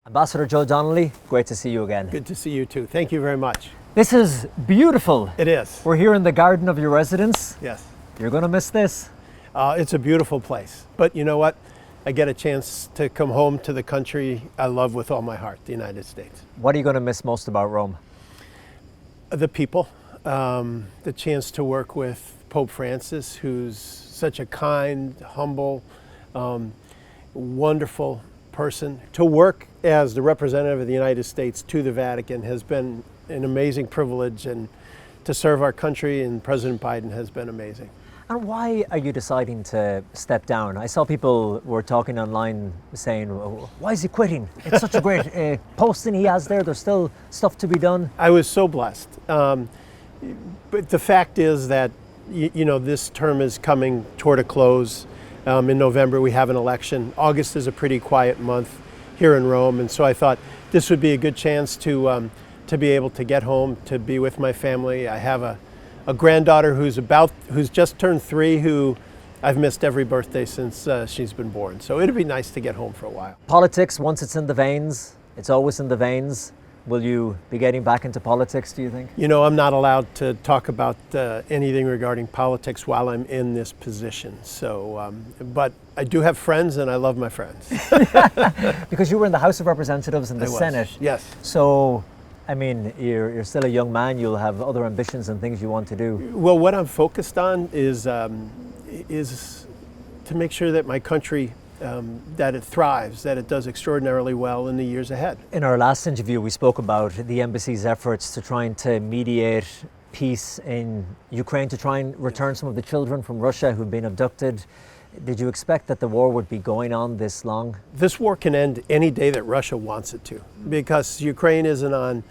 Ambassador Joe Donnelly, great to see you again. Good to see you too. Thank you very much. This is beautiful. It is. We're here in the garden of your residence. Yes. You're going to miss this. It's a beautiful place. But you know what? I get a chance to come home to the country I love with all my heart, the United States. What are you going to miss most about Rome? The people, the chance to work with Pope Francis, who's such a kind, humble, wonderful person. To work as the representative of the United States to the Vatican has been an amazing privilege, and to serve our country and President Biden has been amazing. And why are you deciding to step down? I saw people were talking online saying, why is he quitting? It's such a great posting he has there. There's still stuff to be done. I was so blessed. But the fact is that, this term is coming toward a close. In November, we have an election. August is a pretty quiet month here in Rome. And so I thought this would be a good chance to be able to get home, to be with my family. I have a granddaughter who's just turned 3, who I've missed every birthday since she's been born. So it'd be nice to get home for a while. Politics, once it's in the veins, it's always in the veins. Will you be getting back into politics, do you think? I'm not allowed to talk about anything regarding politics while I'm in this position. So, but I do have friends, and I love my friends. Because you were in the House of Representatives and the Senate. Yes. So, I mean, you're still a young man. You'll have other ambitions and things you want to do. Well, what I'm focused on is to make sure that my country, that it thrives, that it does extraordinarily well in the years ahead. In our last interview, we spoke about the embassy's efforts to trying to mediate peace in Ukraine, to try and return some of the children from Russia who've been abducted. Did you expect that the war would be going on this long? This war can end any day that Russia wants it to, because Ukraine isn't on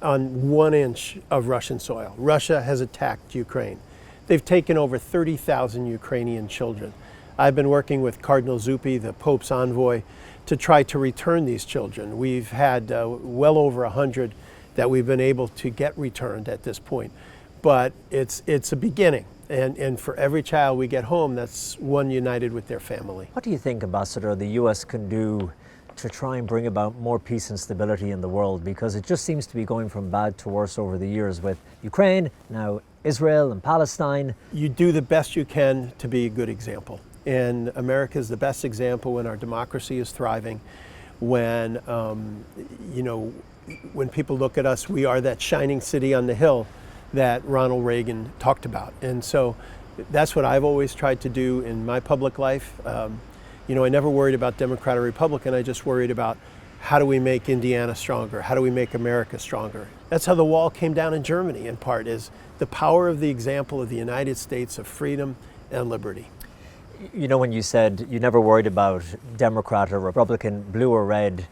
1 inch of Russian soil. Russia has attacked Ukraine. They've taken over 30,000 Ukrainian children. I've been working with Cardinal Gregory, the Pope's envoy, to try to return these children. We've had well over 100 that we've been able to get returned at this point. But it's a beginning. And for every child we get home, that's one united with their family. What do you think, Ambassador, the U.S. can do to try and bring about more peace and stability in the world? Because it just seems to be going from bad to worse over the years with Ukraine, now Israel and Palestine. You do the best you can to be a good example. And America is the best example when our democracy is thriving, when, when people look at us, we are that shining city on the hill that Ronald Reagan talked about. And so that's what I've always tried to do in my public life. I never worried about Democrat or Republican. I just worried about how do we make Indiana stronger? How do we make America stronger? That's how the wall came down in Germany, in part, is the power of the example of the United States of freedom and liberty. When you said you never worried about Democrat or Republican, blue or red,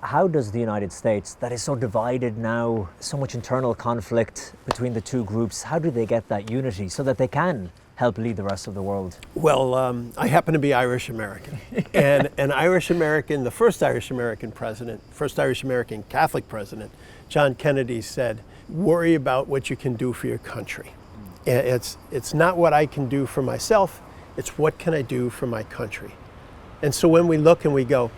how does the United States, that is so divided now, so much internal conflict between the two groups, how do they get that unity so that they can help lead the rest of the world? Well, I happen to be Irish American. And an Irish American, the first Irish American president, first Irish American Catholic president, John Kennedy, said, worry about what you can do for your country. It's not what I can do for myself, it's what can I do for my country. And so when we look and we go,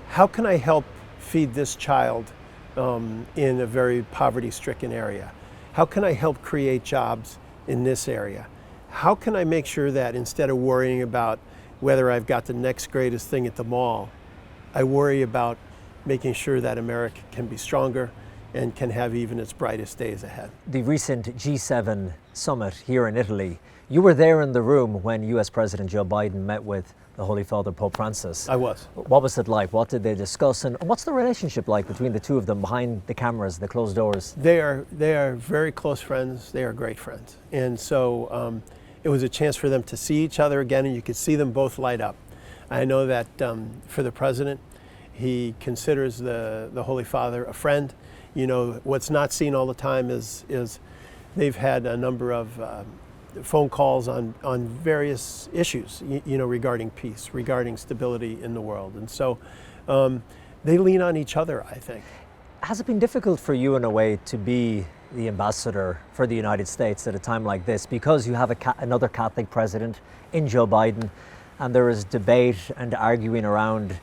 how can I help feed this child in a very poverty-stricken area? How can I help create jobs in this area? How can I make sure that instead of worrying about whether I've got the next greatest thing at the mall, I worry about making sure that America can be stronger and can have even its brightest days ahead. The recent G7 summit here in Italy, you were there in the room when US President Joe Biden met with the Holy Father, Pope Francis. I was. What was it like? What did they discuss? And what's the relationship like between the two of them behind the cameras, the closed doors? They are very close friends. They are great friends. And so it was a chance for them to see each other again, and you could see them both light up. I know that for the president, he considers the Holy Father a friend. What's not seen all the time is they've had a number of phone calls on various issues, regarding peace, regarding stability in the world. And so they lean on each other, I think. Has it been difficult for you in a way to be the ambassador for the United States at a time like this, because you have another Catholic president in Joe Biden, and there is debate and arguing around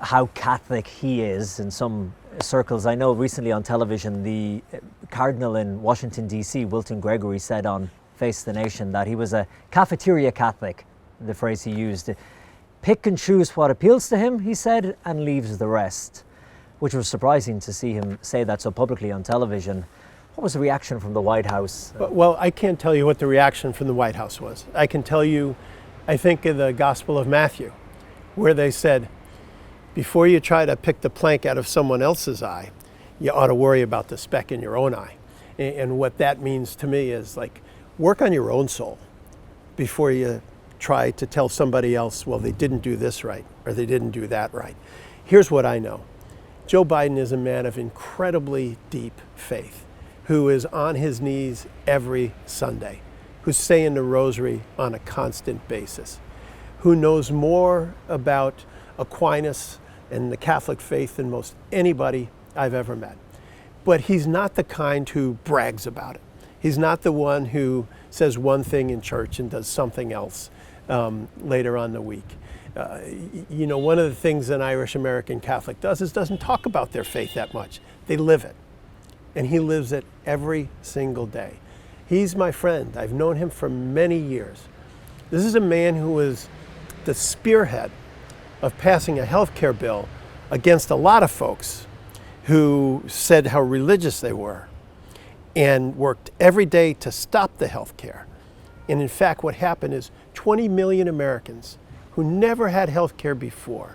how Catholic he is in some circles. I know recently on television, the Cardinal in Washington, D.C., Wilton Gregory, said on Face the Nation that he was a cafeteria Catholic, the phrase he used. Pick and choose what appeals to him, he said, and leaves the rest, which was surprising to see him say that so publicly on television. What was the reaction from the White House? Well, I can't tell you what the reaction from the White House was. I can tell you, I think of the Gospel of Matthew, where they said, before you try to pick the plank out of someone else's eye, you ought to worry about the speck in your own eye. And what that means to me is, like, work on your own soul before you try to tell somebody else, well, they didn't do this right or they didn't do that right. Here's what I know. Joe Biden is a man of incredibly deep faith, who is on his knees every Sunday, who's saying the rosary on a constant basis, who knows more about Aquinas and the Catholic faith than most anybody I've ever met. But he's not the kind who brags about it. He's not the one who says one thing in church and does something else later on the week. One of the things an Irish American Catholic does is doesn't talk about their faith that much. They live it. And he lives it every single day. He's my friend. I've known him for many years. This is a man who was the spearhead of passing a health care bill against a lot of folks who said how religious they were and worked every day to stop the health care. And in fact, what happened is 20 million Americans who never had health care before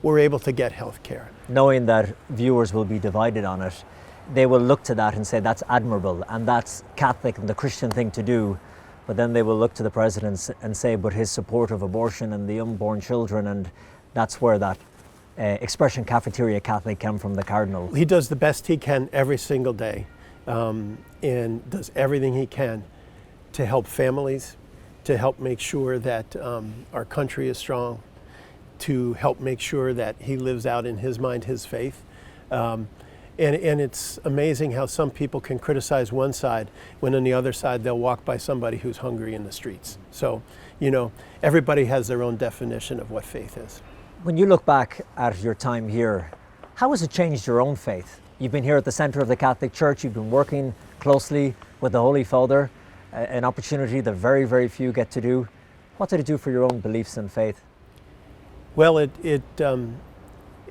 were able to get health care. Knowing that viewers will be divided on it, they will look to that and say that's admirable and that's Catholic and the Christian thing to do. But then they will look to the president and say, but his support of abortion and the unborn children, and that's where that expression cafeteria Catholic came from the Cardinal. He does the best he can every single day and does everything he can to help families, to help make sure that our country is strong, to help make sure that he lives out in his mind his faith. And it's amazing how some people can criticize one side when on the other side they'll walk by somebody who's hungry in the streets. So, everybody has their own definition of what faith is. When you look back at your time here, how has it changed your own faith? You've been here at the center of the Catholic Church, you've been working closely with the Holy Father, an opportunity that very, very few get to do. What did it do for your own beliefs and faith? Well, it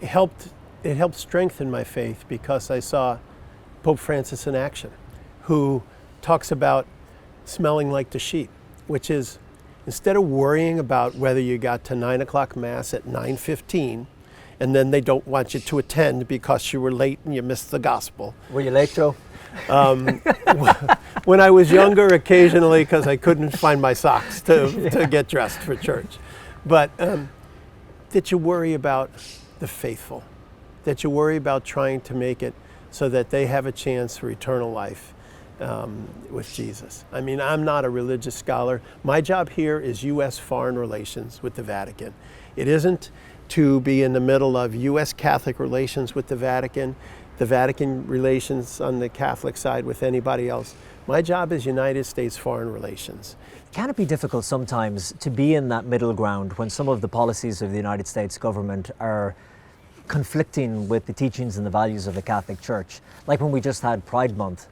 helped strengthen my faith because I saw Pope Francis in action, who talks about smelling like the sheep, which is instead of worrying about whether you got to 9 o'clock Mass at 9:15, and then they don't want you to attend because you were late and you missed the gospel. Were you late, Joe? When I was younger, occasionally, because I couldn't find my socks to get dressed for church. But that you worry about the faithful, that you worry about trying to make it so that they have a chance for eternal life with Jesus. I mean, I'm not a religious scholar. My job here is U.S. foreign relations with the Vatican. It isn't to be in the middle of U.S. Catholic relations with the Vatican relations on the Catholic side with anybody else. My job is United States foreign relations. Can it be difficult sometimes to be in that middle ground when some of the policies of the United States government are conflicting with the teachings and the values of the Catholic Church? Like when we just had Pride Month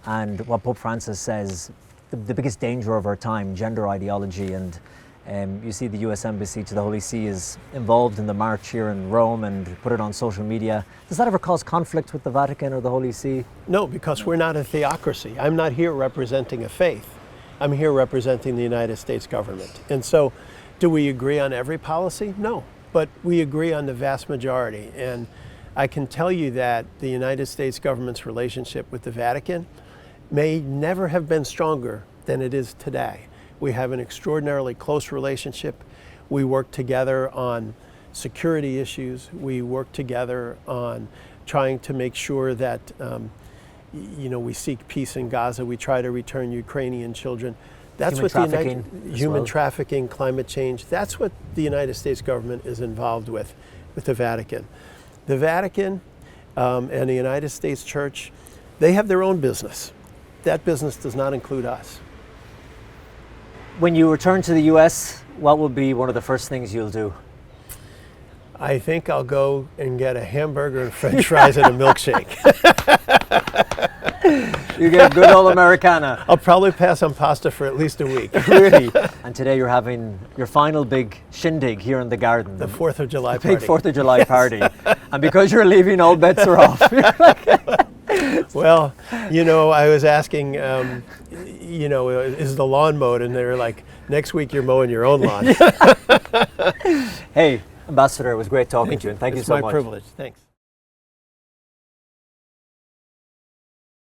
and what Pope Francis says, the biggest danger of our time, gender ideology, and you see the US Embassy to the Holy See is involved in the march here in Rome and put it on social media. Does that ever cause conflict with the Vatican or the Holy See? No, because we're not a theocracy. I'm not here representing a faith. I'm here representing the United States government. And so, do we agree on every policy? No, but we agree on the vast majority. And I can tell you that the United States government's relationship with the Vatican may never have been stronger than it is today. We have an extraordinarily close relationship. We work together on security issues. We work together on trying to make sure that we seek peace in Gaza. We try to return Ukrainian children. That's human what trafficking human trafficking, climate change. That's what the United States government is involved with the Vatican. The Vatican and the United States Church, they have their own business. That business does not include us. When you return to the US, what will be one of the first things you'll do? I think I'll go and get a hamburger and french fries and a milkshake. You get good old Americana. I'll probably pass on pasta for at least a week. Really. And today you're having your final big shindig here in the garden. The 4th of July big party. 4th of July party. And because you're leaving, all bets are off. Well, I was asking, is the lawn mowed? And they were like, next week you're mowing your own lawn. Hey, Ambassador, it was great talking to you, and thank you so much. It's my privilege. Thanks.